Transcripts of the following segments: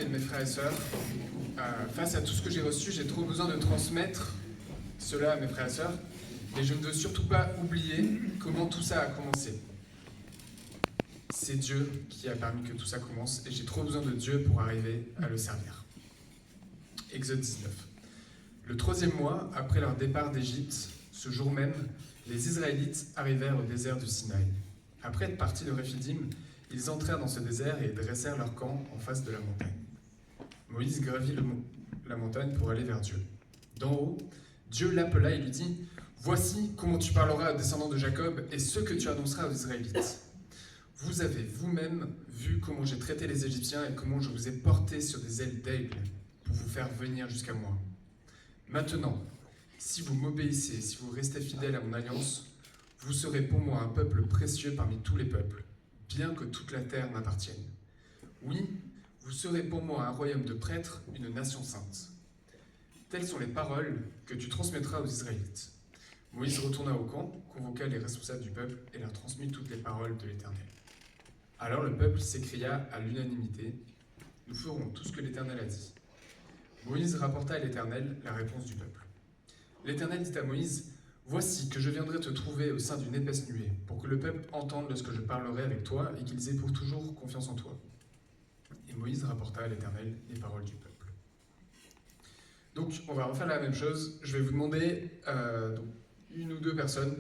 Et de mes frères et sœurs, face à tout ce que j'ai reçu, j'ai trop besoin de transmettre cela à mes frères et sœurs, et je ne veux surtout pas oublier comment tout ça a commencé. C'est Dieu qui a permis que tout ça commence, et j'ai trop besoin de Dieu pour arriver à le servir. Exode 19. Le 3e mois, après leur départ d'Égypte, ce jour même, les Israélites arrivèrent au désert du Sinaï. Après être partis de Réphidim, ils entrèrent dans ce désert et dressèrent leur camp en face de la montagne. Moïse gravit la montagne pour aller vers Dieu. D'en haut, Dieu l'appela et lui dit « Voici comment tu parleras aux descendants de Jacob et ce que tu annonceras aux Israélites. Vous avez vous-même vu comment j'ai traité les Égyptiens et comment je vous ai portés sur des ailes d'aigle pour vous faire venir jusqu'à moi. Maintenant, si vous m'obéissez, si vous restez fidèles à mon alliance, vous serez pour moi un peuple précieux parmi tous les peuples, bien que toute la terre m'appartienne. Oui, vous serez pour moi un royaume de prêtres, une nation sainte. Telles sont les paroles que tu transmettras aux Israélites. » Moïse retourna au camp, convoqua les responsables du peuple et leur transmit toutes les paroles de l'Éternel. Alors le peuple s'écria à l'unanimité « Nous ferons tout ce que l'Éternel a dit. » Moïse rapporta à l'Éternel la réponse du peuple. L'Éternel dit à Moïse « Voici que je viendrai te trouver au sein d'une épaisse nuée, pour que le peuple entende lorsque je parlerai avec toi et qu'ils aient pour toujours confiance en toi. » Et Moïse rapporta à l'Éternel les paroles du peuple. Donc, on va refaire la même chose. Je vais vous demander une ou deux personnes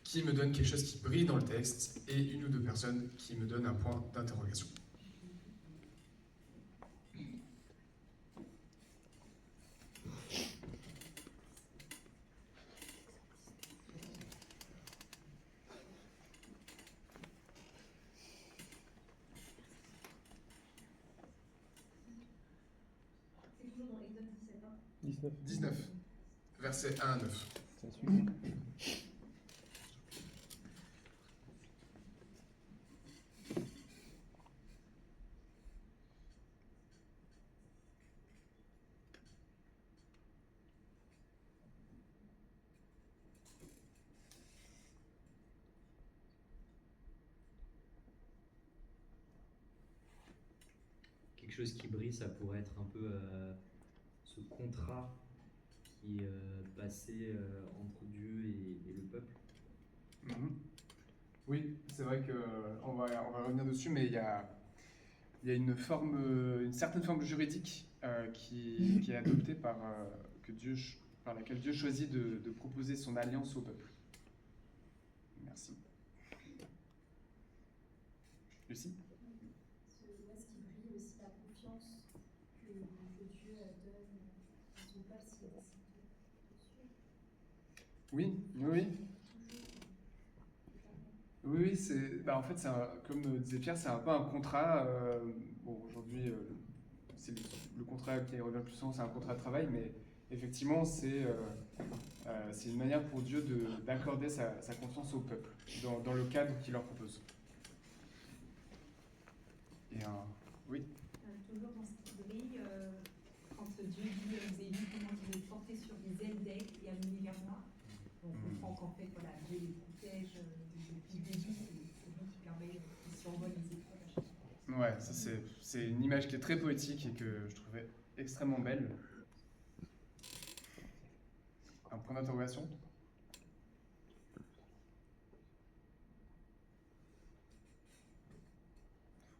qui me donnent quelque chose qui brille dans le texte et une ou deux personnes qui me donnent un point d'interrogation. C'est toujours dans Exode 17, hein. 19, versets 1 à 9. Ça suit. Quelque chose qui brille, ça pourrait être un peu ce contrat qui est passé entre Dieu et le peuple. Oui, c'est vrai qu'on va revenir dessus, mais il y a une certaine forme juridique qui est adoptée par laquelle Dieu choisit de proposer son alliance au peuple. Merci. Lucie ? Est-ce qu'il brille aussi la confiance que Dieu donne à son peuple s'il décide de suivre? Oui. Oui, en fait, comme disait Pierre, c'est un peu un contrat. Aujourd'hui, c'est le contrat qui revient le plus souvent, c'est un contrat de travail, mais effectivement, c'est une manière pour Dieu d'accorder sa confiance au peuple, dans le cadre qu'il leur propose. Oui. Toujours dans ce qui brille, quand Dieu dit aux élus comment il les porter sur des ailes d'aigle et amener vers moi, on comprend qu'en fait, voilà, Dieu les protège depuis le début, c'est lui qui permet qu'ils survolent les épreuves à chaque fois. Ouais, ça c'est une image qui est très poétique et que je trouvais extrêmement belle. Un point d'interrogation ?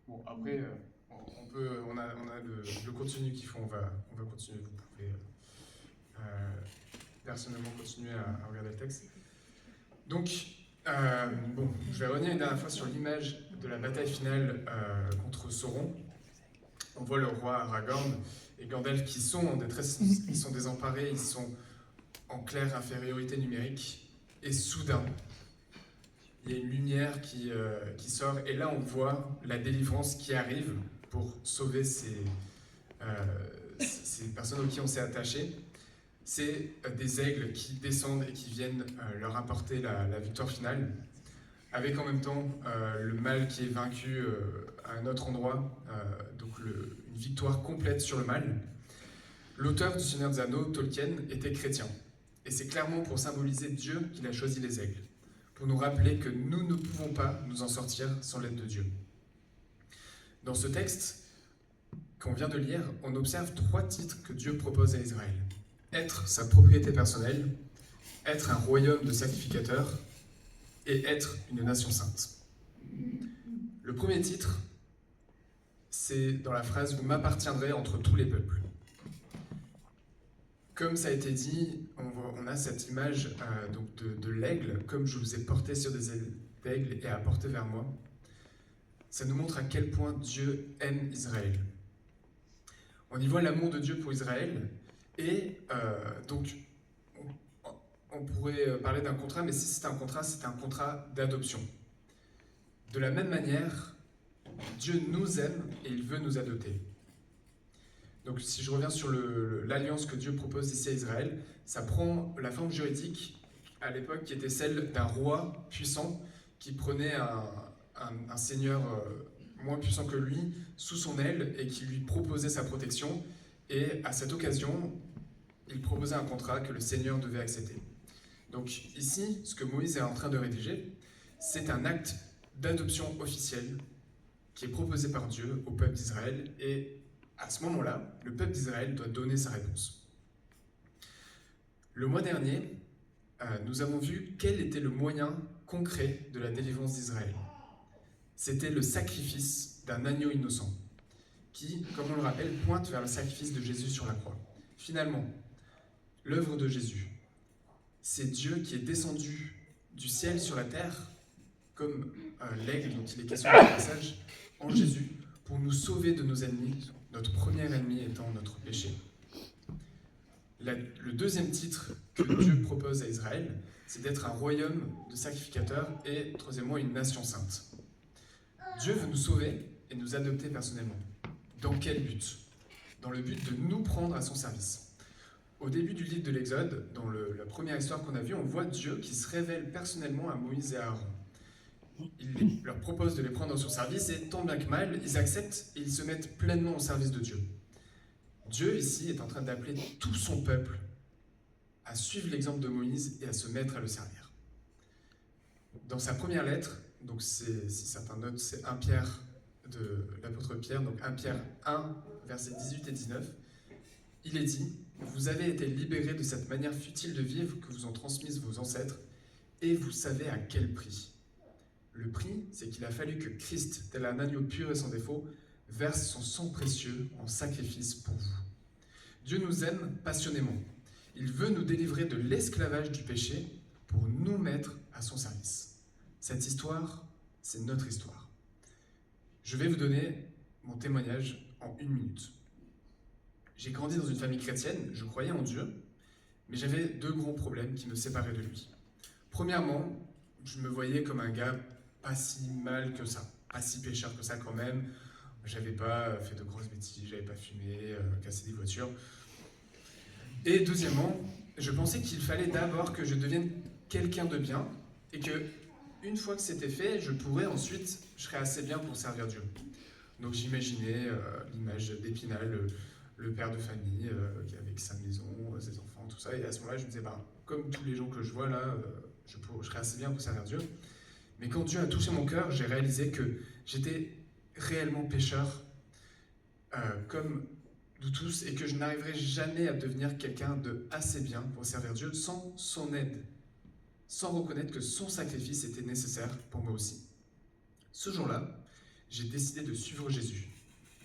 Bon, après, on a le contenu qu'il faut, on va continuer. Vous pouvez personnellement continuer à regarder le texte. Donc, je vais revenir une dernière fois sur l'image de la bataille finale contre Sauron. On voit le roi Aragorn et Gandalf qui sont en détresse, ils sont désemparés, ils sont en claire infériorité numérique, et soudain, il y a une lumière qui sort, et là on voit la délivrance qui arrive pour sauver ces personnes auxquelles on s'est attaché. C'est des aigles qui descendent et qui viennent leur apporter la victoire finale, avec en même temps le mal qui est vaincu à un autre endroit, donc une victoire complète sur le mal. L'auteur du Seigneur des Anneaux, Tolkien, était chrétien, et c'est clairement pour symboliser Dieu qu'il a choisi les aigles, pour nous rappeler que nous ne pouvons pas nous en sortir sans l'aide de Dieu. Dans ce texte, qu'on vient de lire, on observe 3 titres que Dieu propose à Israël. Être sa propriété personnelle, être un royaume de sacrificateurs et être une nation sainte. Le premier titre, c'est dans la phrase « Vous m'appartiendrez entre tous les peuples ». Comme ça a été dit, on a cette image donc de l'aigle, comme je vous ai porté sur des ailes d'aigle et apporté vers moi. Ça nous montre à quel point Dieu aime Israël. On y voit l'amour de Dieu pour Israël, et donc on pourrait parler d'un contrat, mais si c'est un contrat d'adoption. De la même manière, Dieu nous aime et il veut nous adopter. Donc si je reviens sur l'alliance que Dieu propose ici à Israël, ça prend la forme juridique à l'époque qui était celle d'un roi puissant qui prenait un seigneur moins puissant que lui sous son aile et qui lui proposait sa protection. Et à cette occasion, il proposait un contrat que le seigneur devait accepter. Donc ici, ce que Moïse est en train de rédiger, c'est un acte d'adoption officielle qui est proposé par Dieu au peuple d'Israël, et à ce moment-là, le peuple d'Israël doit donner sa réponse. Le mois dernier, nous avons vu quel était le moyen concret de la délivrance d'Israël. C'était le sacrifice d'un agneau innocent, qui, comme on le rappelle, pointe vers le sacrifice de Jésus sur la croix. Finalement, l'œuvre de Jésus, c'est Dieu qui est descendu du ciel sur la terre, comme l'aigle dont il est question dans ce passage, en Jésus, pour nous sauver de nos ennemis, notre premier ennemi étant notre péché. Le deuxième titre que Dieu propose à Israël, c'est d'être un royaume de sacrificateurs et, troisièmement, une nation sainte. Dieu veut nous sauver et nous adopter personnellement. Dans quel but? Dans le but de nous prendre à son service. Au début du livre de l'Exode, dans la première histoire qu'on a vue, on voit Dieu qui se révèle personnellement à Moïse et à Aaron. Il leur propose de les prendre dans son service et tant bien que mal, ils acceptent et ils se mettent pleinement au service de Dieu. Dieu, ici, est en train d'appeler tout son peuple à suivre l'exemple de Moïse et à se mettre à le servir. Dans sa première lettre, donc si certains notent, c'est 1 Pierre de l'apôtre Pierre, donc 1 Pierre 1, versets 18 et 19, il est dit « Vous avez été libérés de cette manière futile de vivre que vous ont transmise vos ancêtres, et vous savez à quel prix. Le prix, c'est qu'il a fallu que Christ, tel un agneau pur et sans défaut, verse son sang précieux en sacrifice pour vous. Dieu nous aime passionnément. Il veut nous délivrer de l'esclavage du péché pour nous mettre à son service. Cette histoire, c'est notre histoire. Je vais vous donner mon témoignage en 1 minute. J'ai grandi dans une famille chrétienne, je croyais en Dieu, mais j'avais 2 grands problèmes qui me séparaient de lui. Premièrement, je me voyais comme un gars pas si mal que ça, pas si pécheur que ça quand même. J'avais pas fait de grosses bêtises, j'avais pas fumé, cassé des voitures. Et deuxièmement, je pensais qu'il fallait d'abord que je devienne quelqu'un de bien et que, une fois que c'était fait, je serais assez bien pour servir Dieu. Donc j'imaginais l'image d'Épinal, le père de famille, avec sa maison, ses enfants, tout ça. Et à ce moment-là, je me disais, comme tous les gens que je vois là, je serais assez bien pour servir Dieu. Mais quand Dieu a touché mon cœur, j'ai réalisé que j'étais réellement pécheur, comme nous tous, et que je n'arriverai jamais à devenir quelqu'un de assez bien pour servir Dieu sans son aide, sans reconnaître que son sacrifice était nécessaire pour moi aussi. Ce jour-là, j'ai décidé de suivre Jésus.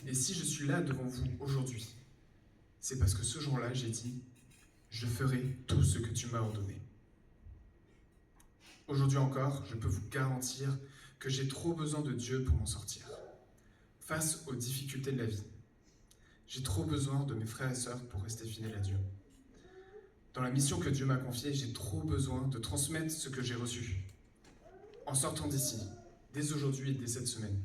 Et si je suis là devant vous aujourd'hui, c'est parce que ce jour-là, j'ai dit « Je ferai tout ce que tu m'as ordonné ». Aujourd'hui encore, je peux vous garantir que j'ai trop besoin de Dieu pour m'en sortir. Face aux difficultés de la vie, j'ai trop besoin de mes frères et sœurs pour rester fidèle à Dieu. Dans la mission que Dieu m'a confiée, j'ai trop besoin de transmettre ce que j'ai reçu. En sortant d'ici, dès aujourd'hui et dès cette semaine,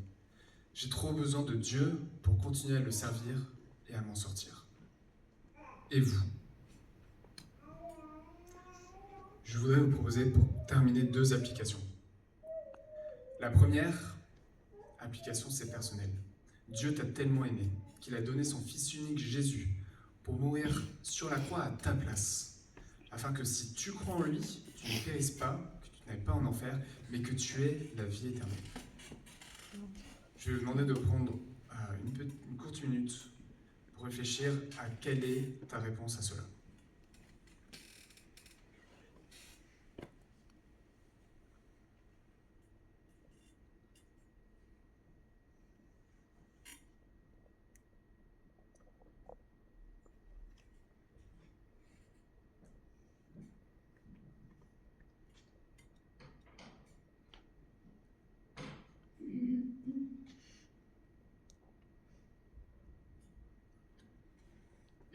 j'ai trop besoin de Dieu pour continuer à le servir et à m'en sortir. Et vous? Je voudrais vous proposer pour terminer 2 applications. La première application, c'est personnel. Dieu t'a tellement aimé qu'il a donné son Fils unique Jésus pour mourir sur la croix à ta place, afin que si tu crois en lui, tu ne périsses pas, que tu n'ailles pas en enfer, mais que tu aies la vie éternelle. Je vais vous demander de prendre une courte minute pour réfléchir à quelle est ta réponse à cela.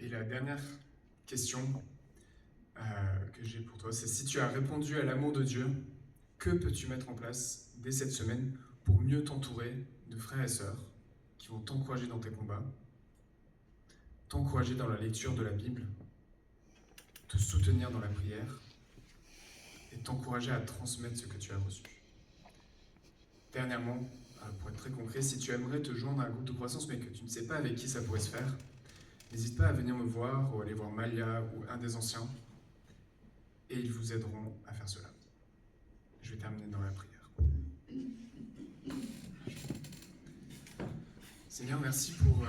Et la dernière question que j'ai pour toi, c'est si tu as répondu à l'amour de Dieu, que peux-tu mettre en place dès cette semaine pour mieux t'entourer de frères et sœurs qui vont t'encourager dans tes combats, t'encourager dans la lecture de la Bible, te soutenir dans la prière et t'encourager à transmettre ce que tu as reçu. Dernièrement, pour être très concret, si tu aimerais te joindre à un groupe de croissance mais que tu ne sais pas avec qui ça pourrait se faire, n'hésite pas à venir me voir ou aller voir Malia ou un des anciens et ils vous aideront à faire cela. Je vais terminer dans la prière. Seigneur, merci pour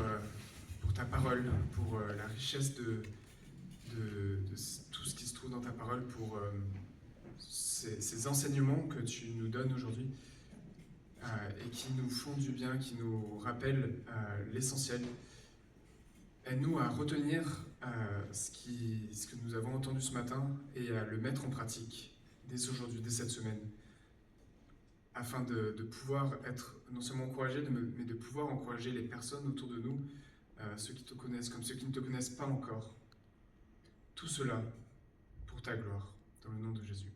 ta parole, pour la richesse de tout ce qui se trouve dans ta parole, pour ces enseignements que tu nous donnes aujourd'hui et qui nous font du bien, qui nous rappellent l'essentiel. Aide-nous à retenir ce que nous avons entendu ce matin et à le mettre en pratique dès aujourd'hui, dès cette semaine, afin de pouvoir être non seulement encouragés, mais de pouvoir encourager les personnes autour de nous, ceux qui te connaissent comme ceux qui ne te connaissent pas encore. Tout cela pour ta gloire, dans le nom de Jésus.